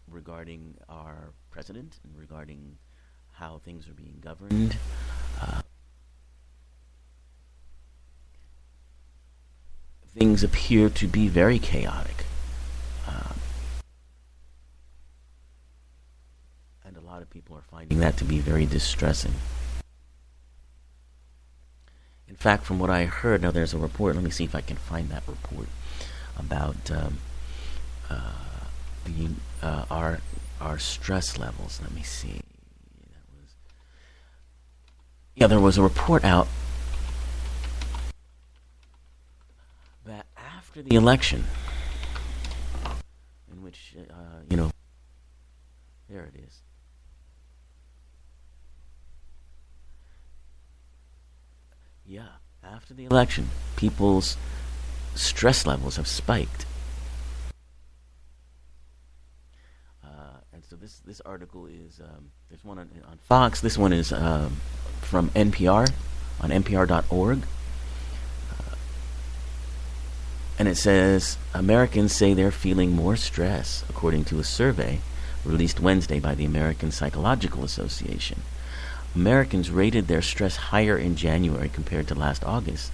regarding our president and regarding how things are being governed. Uh, Things appear to be very chaotic. Uh, and a lot of people are finding that to be very distressing. In fact, from what I heard, now there's a report, let me see if I can find that report, about uh, the our stress levels. Let me see. There was a report out that after the election, in which there it is. Yeah, after the election, people's stress levels have spiked. And so this article is there's one on Fox. This one is from NPR on NPR.org, and it says Americans say they're feeling more stress, according to a survey released Wednesday by the American Psychological Association. Americans rated their stress higher in January compared to last August,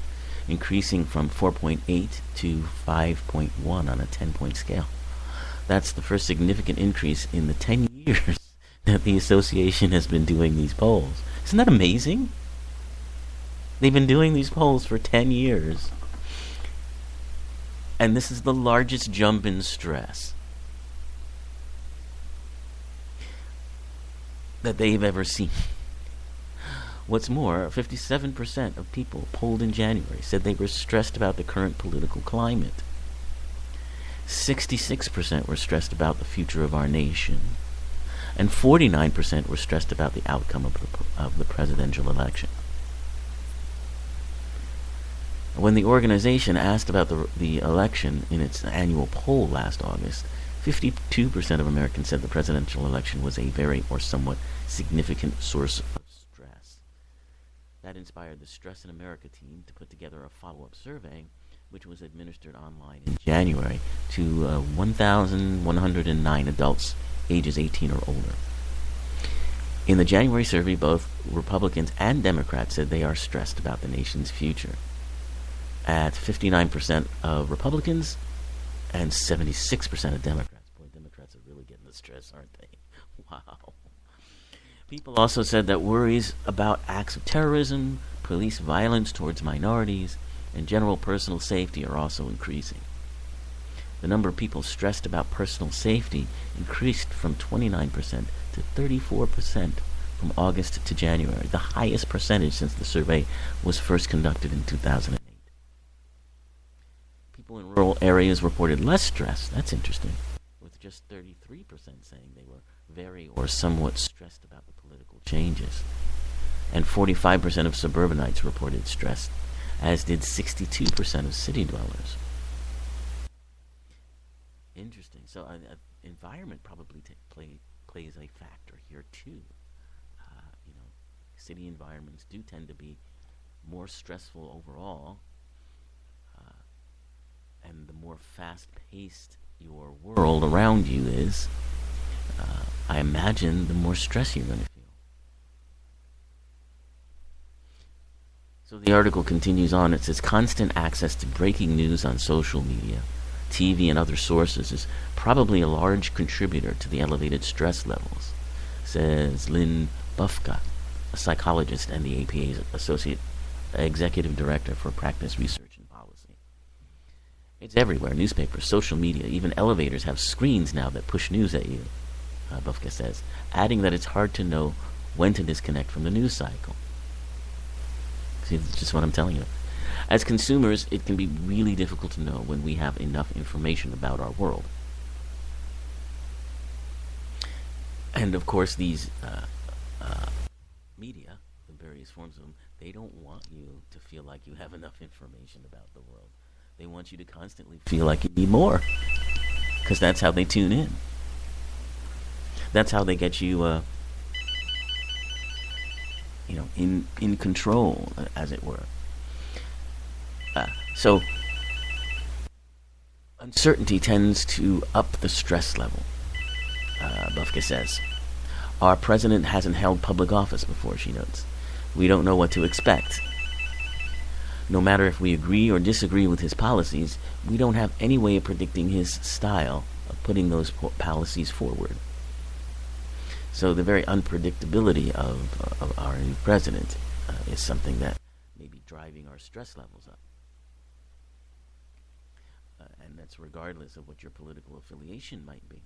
increasing from 4.8 to 5.1 on a 10-point scale. That's the first significant increase in the 10 years that the association has been doing these polls. Isn't that amazing? They've been doing these polls for 10 years. And this is the largest jump in stress that they've ever seen. What's more, 57% of people polled in January said they were stressed about the current political climate. 66% were stressed about the future of our nation. And 49% were stressed about the outcome of the presidential election. When the organization asked about the election in its annual poll last August, 52% of Americans said the presidential election was a very or somewhat significant source of stress. That inspired the Stress in America team to put together a follow-up survey, which was administered online in January to 1,109 adults ages 18 or older. In the January survey, both Republicans and Democrats said they are stressed about the nation's future. At 59% of Republicans and 76% of Democrats. Boy, Democrats are really getting the stress, aren't they? Wow. People also said that worries about acts of terrorism, police violence towards minorities, and general personal safety are also increasing. The number of people stressed about personal safety increased from 29% to 34% from August to January, the highest percentage since the survey was first conducted in 2008. People in rural areas reported less stress. That's interesting, with just 33% saying they were very or somewhat stressed about the political changes. And 45% of suburbanites reported stress, as did 62% of city dwellers. Interesting. So environment probably plays a factor here too. City environments do tend to be more stressful overall, and the more fast-paced your world around you is, I imagine the more stress you're going to feel. So the article continues on. It says constant access to breaking news on social media, TV, and other sources is probably a large contributor to the elevated stress levels, says Lynn Bufka, a psychologist and the APA's associate executive director for practice research and policy. It's everywhere. Newspapers, social media, even elevators have screens now that push news at you, Bufka says, adding that it's hard to know when to disconnect from the news cycle. See, that's just what I'm telling you. As consumers, it can be really difficult to know when we have enough information about our world. And of course, these media, the various forms of them, they don't want you to feel like you have enough information about the world. They want you to constantly feel like you need more, because that's how they tune in. That's how they get you, in control, as it were. So uncertainty tends to up the stress level. Bufka says. Our president hasn't held public office before, she notes. We don't know what to expect. No matter if we agree or disagree with his policies, we don't have any way of predicting his style of putting those policies forward. So the very unpredictability of our new president is something that may be driving our stress levels up. And that's regardless of what your political affiliation might be.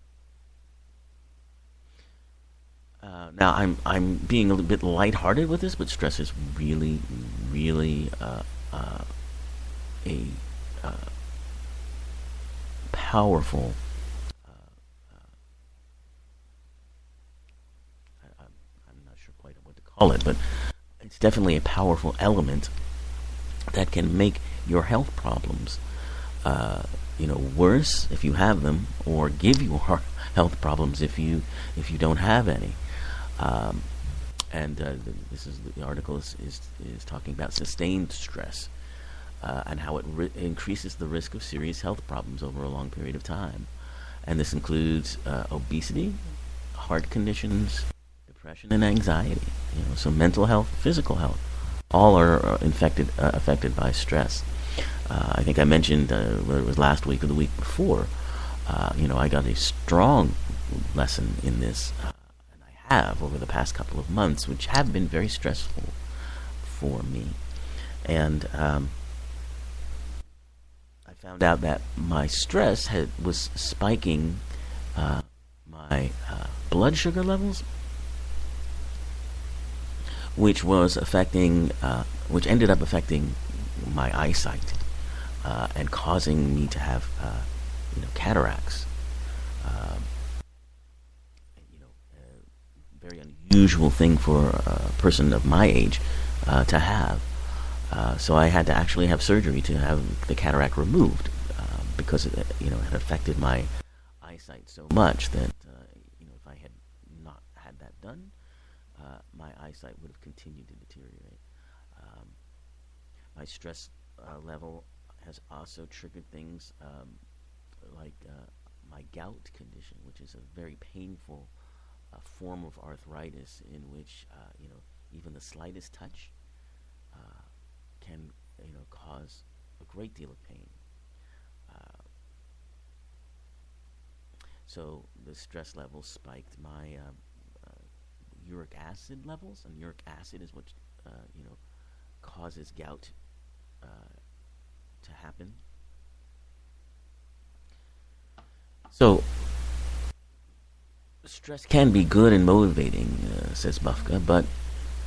Now, I'm being a little bit lighthearted with this, but stress is really, really a powerful. I'm not sure quite what to call it, but it's definitely a powerful element that can make your health problems, worse if you have them, or give you health problems if you don't have any. This is the article is talking about sustained stress and how it increases the risk of serious health problems over a long period of time, and this includes obesity, heart conditions, depression, and anxiety. So mental health, physical health, all are affected by stress. I think I mentioned whether it was last week or the week before. I got a strong lesson in this. Have over the past couple of months, which have been very stressful for me. And I found out that my stress was spiking my blood sugar levels, which ended up affecting my eyesight and causing me to have cataracts. Very unusual thing for a person of my age to have. So I had to actually have surgery to have the cataract removed because it had affected my eyesight so much that if I had not had that done, my eyesight would have continued to deteriorate. My stress level has also triggered things like my gout condition, which is a very painful form of arthritis in which even the slightest touch can cause a great deal of pain. So the stress levels spiked my uric acid levels, and uric acid is what causes gout to happen. So stress can be good and motivating, says Bufka, but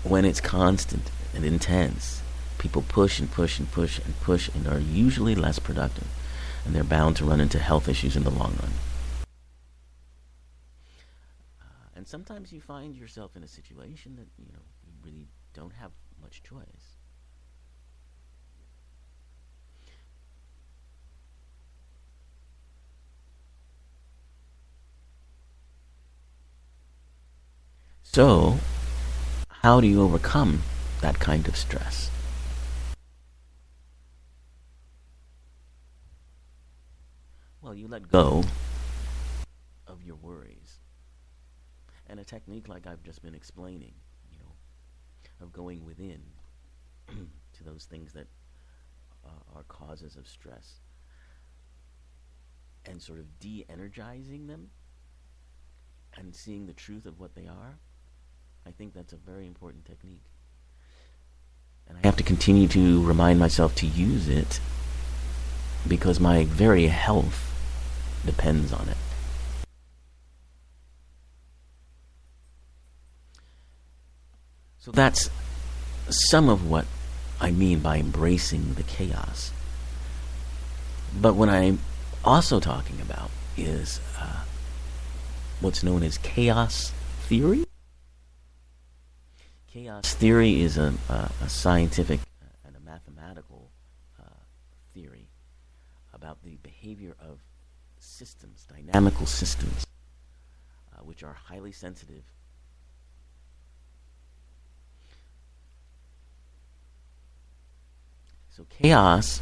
when it's constant and intense, people push and push and push and push and are usually less productive, and they're bound to run into health issues in the long run. And sometimes you find yourself in a situation that you really don't have much choice. So, how do you overcome that kind of stress? Well, you let go of your worries. And a technique like I've just been explaining, of going within to those things that are causes of stress and sort of de-energizing them and seeing the truth of what they are. I think that's a very important technique. And I have to continue to remind myself to use it because my very health depends on it. So that's some of what I mean by embracing the chaos. But what I'm also talking about is what's known as chaos theory. Chaos theory is a scientific and a mathematical theory about the behavior of systems, dynamical systems, which are highly sensitive So chaos,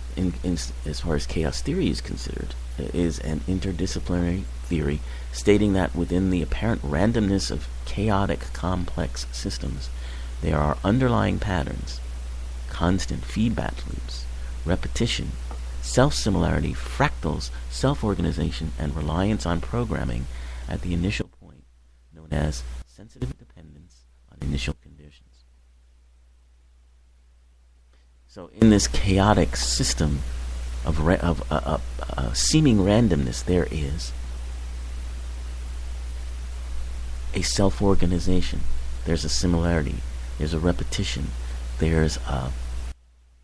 as far as chaos theory is considered, is an interdisciplinary theory stating that within the apparent randomness of chaotic complex systems, there are underlying patterns, constant feedback loops, repetition, self-similarity, fractals, self-organization, and reliance on programming at the initial point, known as sensitive dependence on initial conditions. So in this chaotic system of seeming randomness, there is a self-organization. There's a similarity. There's a repetition. There's a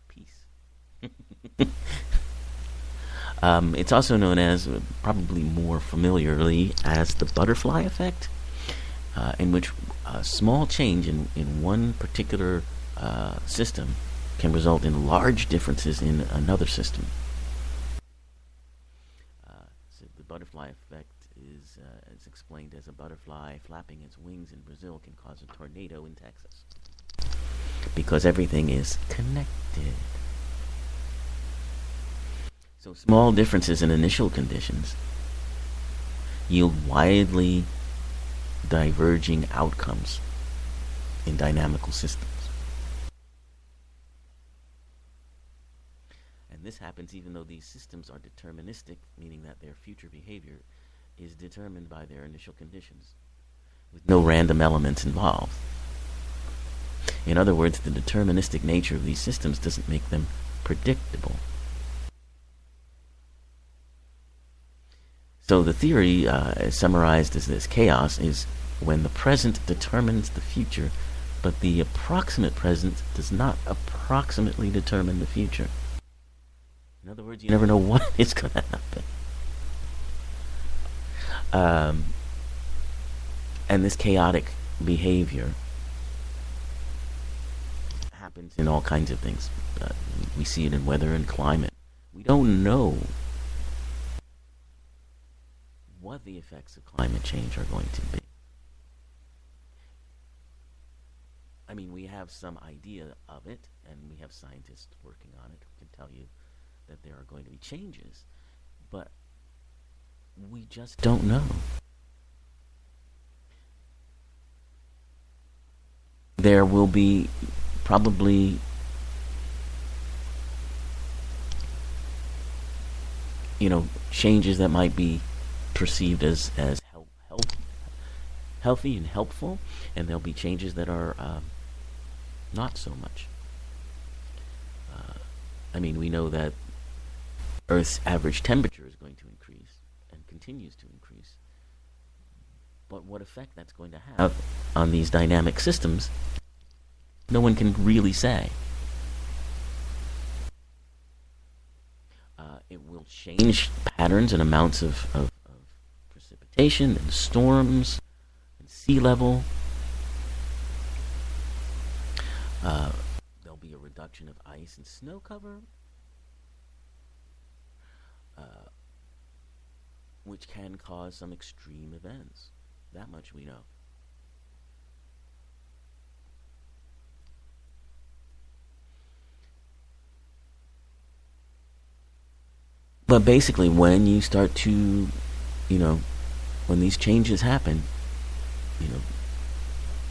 peace. It's also known as, probably more familiarly, as the butterfly effect, in which a small change in one particular system can result in large differences in another system. So the butterfly effect is explained as a butterfly flapping its wings in Brazil can cause a tornado in Texas, because everything is connected. So small differences in initial conditions yield widely diverging outcomes in dynamical systems. And this happens even though these systems are deterministic, meaning that their future behavior is determined by their initial conditions, with no random elements involved. In other words, the deterministic nature of these systems doesn't make them predictable. So the theory, summarized as this: chaos is when the present determines the future, but the approximate present does not approximately determine the future. In other words, you never know what is going to happen. And this chaotic behavior happens in all kinds of things. We see it in weather and climate. We don't know what the effects of climate change are going to be. I mean, we have some idea of it, and we have scientists working on it who can tell you that there are going to be changes, but we just don't know. There will be probably, changes that might be perceived as healthy and helpful, and there'll be changes that are not so much. We know that Earth's average temperature is going to increase and continues to increase. But what effect that's going to have on these dynamic systems, no one can really say. It will change patterns and amounts of precipitation and storms and sea level. There'll be a reduction of ice and snow cover, which can cause some extreme events. That much we know. But basically, when you start to, when these changes happen,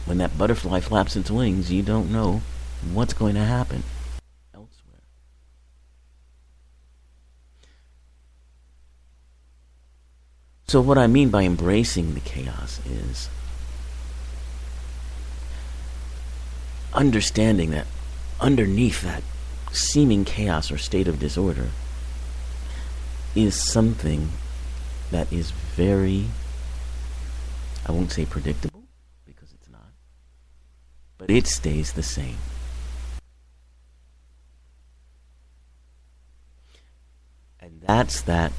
when that butterfly flaps its wings, you don't know what's going to happen elsewhere. So what I mean by embracing the chaos is understanding that underneath that seeming chaos or state of disorder is something that is very, I won't say predictable, because it's not, but it stays the same. And that's that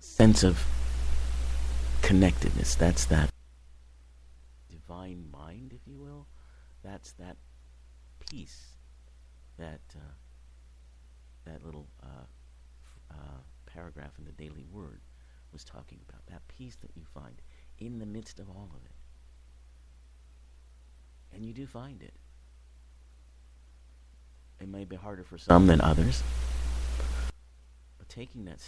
sense of connectedness. That's that divine mind, if you will. That's that peace that that little paragraph in the Daily Word was talking about. That peace that you find in the midst of all of it. And you do find it. It may be harder for some than others, but taking that